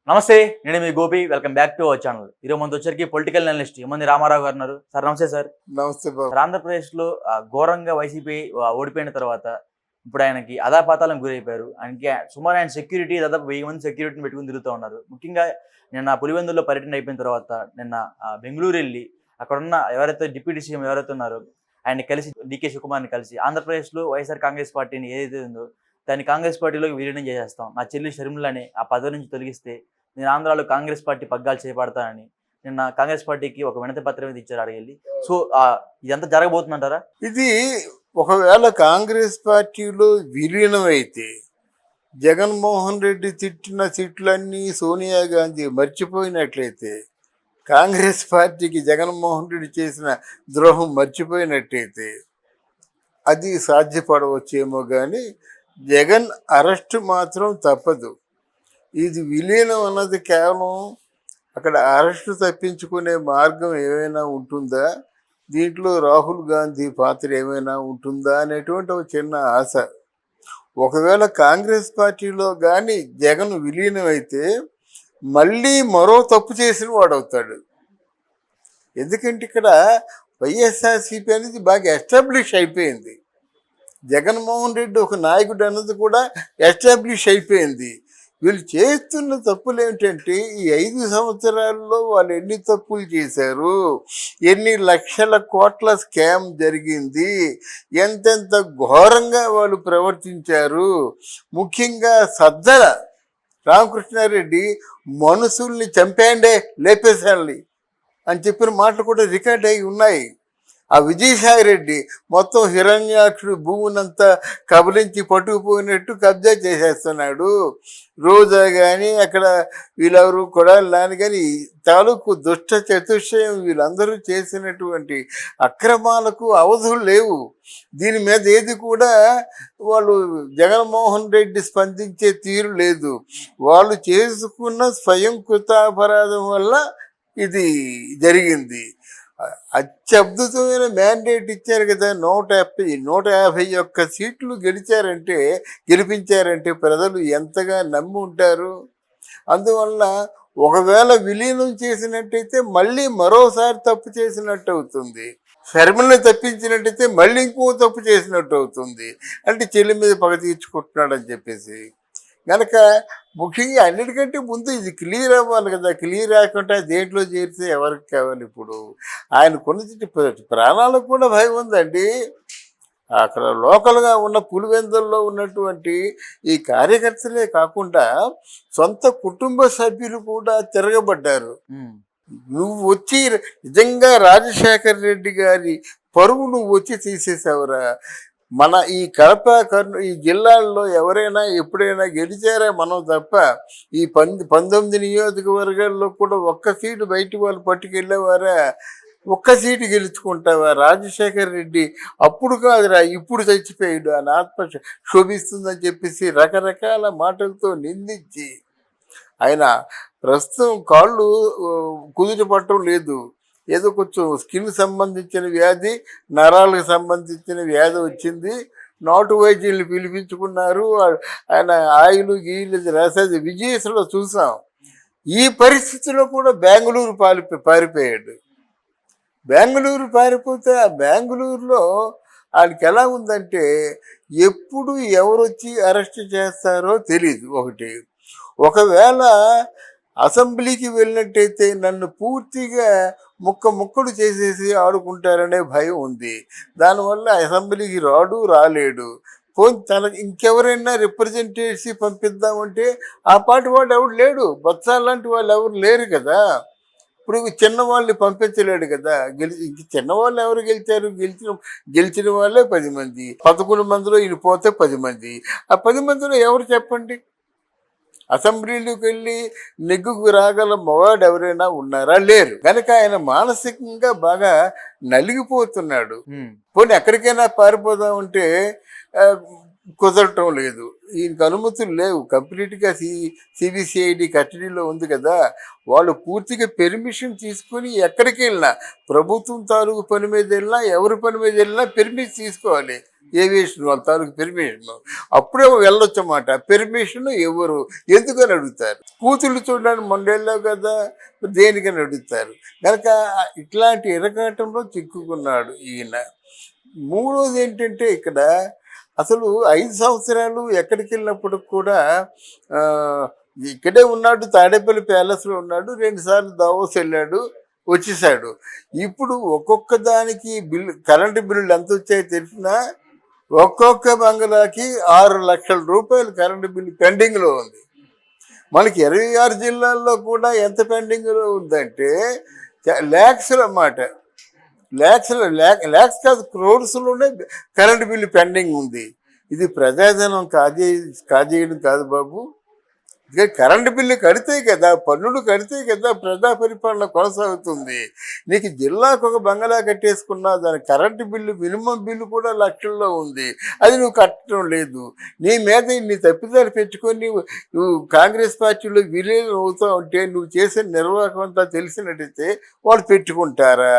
నమస్తే, నేను మీ Gopi. Welcome back to our channel. ఈరోజు మనతో వచ్చరికి పొలిటికల్ అనలిస్ట్ యమంది రామారావు గారు ఉన్నారు. సార్ నమస్తే సార్. నమస్తే బాబు. సార్, ఆంధ్రప్రదేశ్లో ఘోరంగా వైసీపీ ఓడిపోయిన తర్వాత ఇప్పుడు ఆయనకి అధాపాతాళం గురైపోయారు. ఆయనకి సుమారు ఆయన సెక్యూరిటీ దాదాపు 1000 మంది సెక్యూరిటీని పెట్టుకుని తిరుగుతూ ఉన్నారు. ముఖ్యంగా నిన్న పులివెందుల్లో పర్యటన అయిపోయిన తర్వాత నిన్న బెంగళూరు వెళ్ళి అక్కడున్న ఎవరైతే డిప్యూటీ సీఎం ఎవరైతే ఉన్నారో ఆయన్ని కలిసి డీకే శివకుమార్ని కలిసి ఆంధ్రప్రదేశ్లో వైఎస్ఆర్ కాంగ్రెస్ పార్టీని ఏదైతే ఉందో దాన్ని కాంగ్రెస్ పార్టీలోకి విలీనం చేసేస్తాం, నా చెల్లి షర్మిలని ఆ పదవి నుంచి తొలగిస్తే నేను ఆంధ్రాలో కాంగ్రెస్ పార్టీ పగ్గాలు చేపడతానని నిన్న కాంగ్రెస్ పార్టీకి ఒక వినతి పత్రం మీద ఇచ్చారు అడిగి. సో ఇదంతా జరగబోతుందంటారా? ఇది ఒకవేళ కాంగ్రెస్ పార్టీలో విలీనమైతే జగన్మోహన్ రెడ్డి తిట్టిన తిట్లన్నీ సోనియా గాంధీ మర్చిపోయినట్లయితే, కాంగ్రెస్ పార్టీకి జగన్మోహన్ రెడ్డి చేసిన ద్రోహం మర్చిపోయినట్లయితే అది సాధ్యపడవచ్చేమో, కానీ జగన్ అరెస్ట్ మాత్రం తప్పదు. ఇది విలీనం అన్నది కేవలం అక్కడ అరెస్టు తప్పించుకునే మార్గం ఏమైనా ఉంటుందా, దీంట్లో రాహుల్ గాంధీ పాత్ర ఏమైనా ఉంటుందా అనేటువంటి ఒక చిన్న ఆశ. ఒకవేళ కాంగ్రెస్ పార్టీలో కానీ జగన్ విలీనం అయితే మళ్ళీ మరో తప్పు చేసిన వాడు అవుతాడు. ఎందుకంటే ఇక్కడ వైఎస్ఆర్సీపీ అనేది బాగా ఎస్టాబ్లిష్ అయిపోయింది. జగన్మోహన్ రెడ్డి ఒక నాయకుడు అన్నది కూడా ఎస్టాబ్లిష్ అయిపోయింది. వీళ్ళు చేస్తున్న తప్పులు ఏమిటంటే, ఈ 5 సంవత్సరాల్లో వాళ్ళు ఎన్ని తప్పులు చేశారు, ఎన్ని లక్షల కోట్ల స్కామ్ జరిగింది, ఎంతెంత ఘోరంగా వాళ్ళు ప్రవర్తించారు. ముఖ్యంగా సద్దల రామకృష్ణారెడ్డి మనుషుల్ని చంపేయండే లేపేశాలి అని చెప్పిన మాటలు కూడా రికార్డ్ అయి ఉన్నాయి. ఆ విజయసాయి రెడ్డి మొత్తం హిరణ్యాక్షుడు భూమినంతా కబలించి పట్టుకుపోయినట్టు కబ్జా చేసేస్తున్నాడు. రోజా కానీ అక్కడ వీళ్ళెవరు కూడా లాని కానీ తాలూకు దుష్ట చతుష్టయం వీళ్ళందరూ చేసినటువంటి అక్రమాలకు అవధులు లేవు. దీని మీద ఏది కూడా వాళ్ళు జగన్మోహన్ రెడ్డి స్పందించే తీరు లేదు. వాళ్ళు చేసుకున్న స్వయం కృతాపరాధం వల్ల ఇది జరిగింది. అత్యద్భుతమైన మ్యాండేట్ ఇచ్చారు కదా, 151 సీట్లు గెలిపించారంటే ప్రజలు ఎంతగా నమ్మి ఉంటారు. అందువల్ల ఒకవేళ విలీనం చేసినట్టయితే మళ్ళీ మరోసారి తప్పు చేసినట్టు అవుతుంది. షర్మిలని తప్పించినట్టయితే మళ్ళీ ఇంకో తప్పు చేసినట్టు అవుతుంది. అంటే చెల్లి మీద పగ తీర్చుకుంటున్నాడు అని చెప్పేసి కనుక ముఖ్యంగా అన్నిటికంటే ముందు ఇది క్లియర్ అవ్వాలి కదా. క్లియర్ అవ్వకుండా దేంట్లో చేరితే ఎవరికి కావాలి? ఇప్పుడు ఆయన కొన్ని ప్రాణాలకు కూడా భయం ఉందండి. అక్కడ లోకల్గా ఉన్న పులివెందుల్లో ఉన్నటువంటి ఈ కార్యకర్తలే కాకుండా సొంత కుటుంబ సభ్యులు కూడా తిరగబడ్డారు. నువ్వు వచ్చి నిజంగా రాజశేఖర్ రెడ్డి గారి పరువు నువ్వు వచ్చి తీసేసావురా. మన ఈ కడప ఈ జిల్లాల్లో ఎవరైనా ఎప్పుడైనా గెలిచారా మనం తప్ప, ఈ 19 నియోజకవర్గాల్లో కూడా ఒక్క సీటు బయట వాళ్ళు పట్టుకెళ్ళేవారా? ఒక్క సీటు గెలుచుకుంటావా? రాజశేఖర్ రెడ్డి అప్పుడు కాదురా ఇప్పుడు చచ్చిపోయాడు, ఆయన ఆత్మ శోభిస్తుందని చెప్పేసి రకరకాల మాటలతో నిందించి ఆయన ప్రస్తుతం కాళ్ళు కుదుటపట్టడం లేదు. ఏదో కొంచెం స్కిన్ సంబంధించిన వ్యాధి, నరాలకు సంబంధించిన వ్యాధి వచ్చింది. నాటు వైద్యుల్ని పిలిపించుకున్నారు. ఆయన ఆయిలు గీలు రాసేది విజయస్లో చూసాం. ఈ పరిస్థితిలో కూడా బెంగళూరు పారిపోయాడు. బెంగళూరు పారిపోతే ఆ బెంగళూరులో ఆయనకి ఎలా ఉందంటే ఎప్పుడు ఎవరొచ్చి అరెస్ట్ చేస్తారో తెలీదు. ఒకవేళ అసెంబ్లీకి వెళ్ళినట్టయితే నన్ను పూర్తిగా ముక్కలు చేసేసి ఆడుకుంటారనే భయం ఉంది. దానివల్ల అసెంబ్లీకి రాలేడు. తనకి ఇంకెవరైనా రిప్రజెంటేటివ్స్ పంపిద్దామంటే ఆ పార్టీ వాడు ఎవడు లేడు. బొత్స లాంటి వాళ్ళు ఎవరు లేరు కదా. ఇప్పుడు చిన్నవాళ్ళని పంపించలేడు కదా. చిన్నవాళ్ళు ఎవరు గెలిచారు? గెలిచిన వాళ్ళే 10 మంది. 11 మందిలో ఈయన పోతే 10 మంది. ఆ 10 మందిలో ఎవరు చెప్పండి? అసెంబ్లీలోకి వెళ్ళి నెగ్గుకు రాగల మగాడు ఎవరైనా ఉన్నారా? లేరు. కనుక ఆయన మానసికంగా బాగా నలిగిపోతున్నాడు. పోనీ ఎక్కడికైనా పారిపోదామంటే కుదరటం లేదు. ఈయనకి అనుమతులు లేవు. కంప్లీట్‌గా సిబిసిఐడి కస్టడీలో ఉంది కదా! వాళ్ళు పూర్తిగా పెర్మిషన్ తీసుకొని ఎక్కడికెళ్ళినా, ప్రభుత్వం తాలూకు పని మీద వెళ్ళినా, ఎవరి పని మీద వెళ్ళినా పెర్మిషన్ తీసుకోవాలి. ఏవియేషన్ వాళ్ళ తాలూకు పెర్మిషను. అప్పుడే వెళ్ళొచ్చన్నమాట. పెర్మిషన్ ఇవ్వరు. ఎందుకని అడుగుతారు. కూతుళ్ళు చూడడానికి మొన్నెళ్ళావు కదా! దేనికని అడుగుతారు. కనుక ఇట్లాంటి ఇరకాటంలో చిక్కుకున్నాడు ఈయన. మూడోది ఏంటంటే ఇక్కడ అసలు 5 సంవత్సరాలు ఎక్కడికి వెళ్ళినప్పటికి కూడా ఆ, ఇక్కడే ఉన్నాడు, తాడేపల్లి ప్యాలెస్లో ఉన్నాడు, 2 సార్లు దావోస్ వెళ్ళాడు, వచ్చేసాడు. ఇప్పుడు ఒక్కొక్క దానికి కరెంటు బిల్లులు ఎంత వచ్చాయో తెలిసినా ఒక్కొక్క బంగ్లాకి 6 లక్షల రూపాయలు కరెంటు బిల్లు పెండింగ్లో ఉంది. మనకి 26 జిల్లాల్లో కూడా ఎంత పెండింగ్లో ఉందంటే ల్యాక్స్ అన్నమాట. ల్యాక్స్ కాదు, క్రోర్స్లోనే కరెంటు బిల్లు పెండింగ్ ఉంది. ఇది ప్రజాధనం కాజేయడం కాదు బాబు. ఇక కరెంటు బిల్లు కడితే కదా, పన్నులు కడితే కదా ప్రజా పరిపాలన కొనసాగుతుంది. నీకు జిల్లాకు ఒక బంగళా కట్టేసుకున్నా దాని కరెంటు బిల్లు మినిమం బిల్లు కూడా లక్షల్లో ఉంది. అది నువ్వు కట్టడం లేదు. నీ మీద నీ తప్పిదాలు పెట్టుకొని నువ్వు కాంగ్రెస్ పార్టీలో విలీనం అవుతూ ఉంటే నువ్వు చేసే నిర్వాహకం అంతా తెలిసినట్టయితే వాళ్ళు పెట్టుకుంటారా?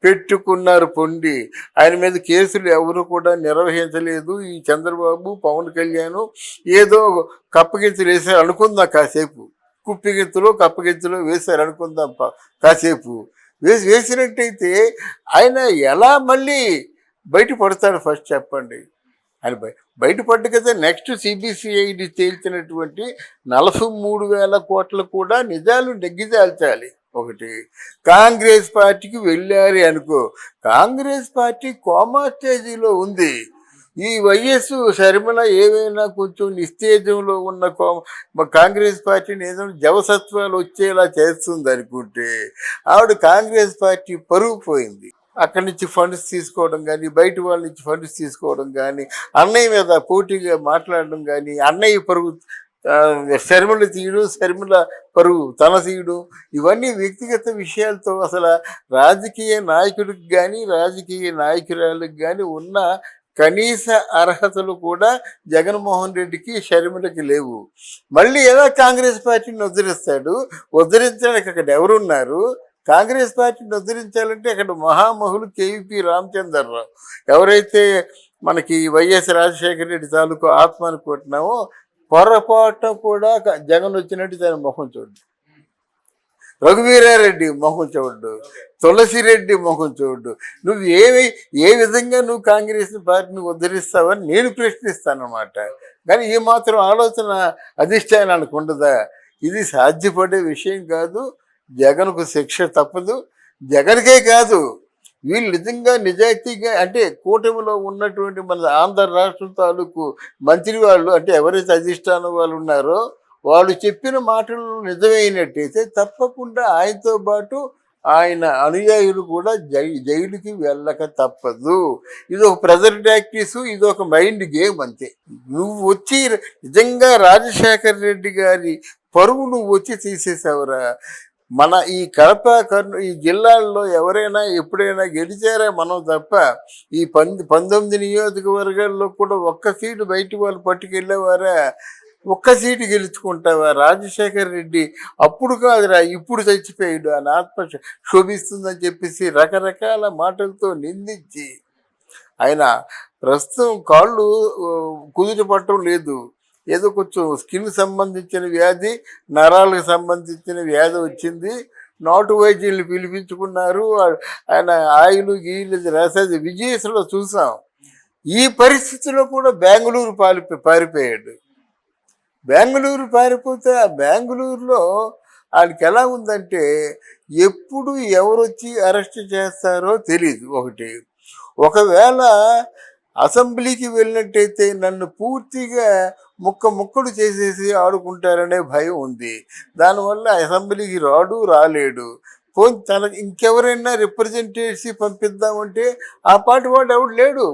పెట్టుకున్నారు పొండి. ఆయన మీద కేసులు ఎవరు కూడా నిర్వహించలేదు. ఈ చంద్రబాబు, పవన్ కళ్యాణ్ ఏదో కప్పగింతలు వేశారు అనుకుందాం కాసేపు. కుప్పిగింతలో కప్పగింతలో వేశారు అనుకుందాం కాసేపు. వేసినట్టయితే ఆయన ఎలా మళ్ళీ బయటపడతాడు ఫస్ట్ చెప్పండి. ఆయన బయటపడ్డ కదా నెక్స్ట్ సిబిసిఐడి తేల్చినటువంటి 43,000 కోట్లు కూడా నిజాలు నెగ్గిదాల్చాలి. ఒకటి, కాంగ్రెస్ పార్టీకి వెళ్ళారు అనుకో, కాంగ్రెస్ పార్టీ కోమా స్టేజీలో ఉంది. ఈ వైఎస్ షర్మిల ఏవైనా కొంచెం నిస్తేజంలో ఉన్న కాంగ్రెస్ పార్టీని ఏదైనా జవసత్వాలు వచ్చేలా చేస్తుంది అనుకుంటే ఆవిడ కాంగ్రెస్ పార్టీ పరుగు పోయింది. అక్కడి నుంచి ఫండ్స్ తీసుకోవడం కానీ, బయట వాళ్ళ నుంచి ఫండ్స్ తీసుకోవడం కానీ, అన్నయ్య మీద పోటీగా మాట్లాడడం కానీ, అన్నయ్య పరుగు షర్మిల తీయడం, షర్మిల పరువు తన తీయడం, ఇవన్నీ వ్యక్తిగత విషయాలతో అసలు రాజకీయ నాయకుడికి కానీ రాజకీయ నాయకురాలకు కానీ ఉన్న కనీస అర్హతలు కూడా జగన్మోహన్ రెడ్డికి షర్మిలకి లేవు. మళ్ళీ ఎలా కాంగ్రెస్ పార్టీని ఉద్ధరిస్తాడు? ఉద్ధరించడానికి అక్కడ ఎవరున్నారు? కాంగ్రెస్ పార్టీని ఉద్ధరించాలంటే అక్కడ మహామహులు కేవీపీ రామచంద్రరావు, ఎవరైతే మనకి వైఎస్ రాజశేఖర రెడ్డి తాలూకు ఆత్మ అనుకుంటున్నామో, పొరపాటు కూడా జగన్ వచ్చినట్టు తన మొహం చూడు, రఘువీరారెడ్డి మొహం చూడు, తులసిరెడ్డి మొహం చూడు. నువ్వు ఏ విధంగా నువ్వు కాంగ్రెస్ పార్టీని ఉద్ధరిస్తావని నేను ప్రశ్నిస్తానమాట. కానీ ఈ మాత్రం ఆలోచన అధిష్టానానికి ఉండదా? ఇది సాధ్యపడే విషయం కాదు. జగన్కు శిక్ష తప్పదు. జగన్కే కాదు, వీళ్ళు నిజంగా నిజాయితీగా అంటే కూటమిలో ఉన్నటువంటి మన ఆంధ్ర రాష్ట్రం తాలూకు మంత్రి వాళ్ళు, అంటే ఎవరైతే అధిష్టానం వాళ్ళు ఉన్నారో వాళ్ళు చెప్పిన మాటలు నిజమైనట్టయితే తప్పకుండా ఆయనతో పాటు ఆయన అనుయాయులు కూడా జైలుకి వెళ్ళక తప్పదు. ఇది ఒక ప్రెజర్ టాక్టిక్స్, ఇది ఒక మైండ్ గేమ్ అంతే. నువ్వు వచ్చి నిజంగా రాజశేఖర రెడ్డి గారి పరువు నువ్వు వచ్చి తీసేసావురా. మన ఈ కడప ఈ జిల్లాల్లో ఎవరైనా ఎప్పుడైనా గెలిచారా మనం తప్ప, ఈ 19 నియోజకవర్గాల్లో కూడా ఒక్క సీటు బయట వాళ్ళు పట్టుకెళ్ళేవారా? ఒక్క సీటు గెలుచుకుంటావా? రాజశేఖర్ రెడ్డి అప్పుడు కాదురా ఇప్పుడు చచ్చిపోయాడు, ఆయన ఆత్మ శోభిస్తుందని చెప్పేసి రకరకాల మాటలతో నిందించి ఆయన ప్రస్తుతం కాళ్ళు కుదుటపడటం లేదు. ఏదో కొంచెం స్కిన్ సంబంధించిన వ్యాధి, నరాలకు సంబంధించిన వ్యాధి వచ్చింది. నాటు వైద్యుల్ని పిలిపించుకున్నారు. ఆయన ఆయిల్ గీలు రాసేది విజయస్లో చూసాం. ఈ పరిస్థితిలో కూడా బెంగళూరు పారిపోయాడు. బెంగళూరు పారిపోతే ఆ బెంగళూరులో ఆయనకి ఎలా ఉందంటే ఎప్పుడు ఎవరొచ్చి అరెస్ట్ చేస్తారో తెలీదు. ఒకవేళ అసెంబ్లీకి వెళ్ళినట్టయితే నన్ను పూర్తిగా ముక్కలు చేసేసి ఆడుకుంటారనే భయం ఉంది. దానివల్ల అసెంబ్లీకి రాలేడు. తనకి ఇంకెవరైనా రిప్రజెంటేటివ్స్ పంపిద్దామంటే ఆ పాటి వాడు ఎవడు లేడు.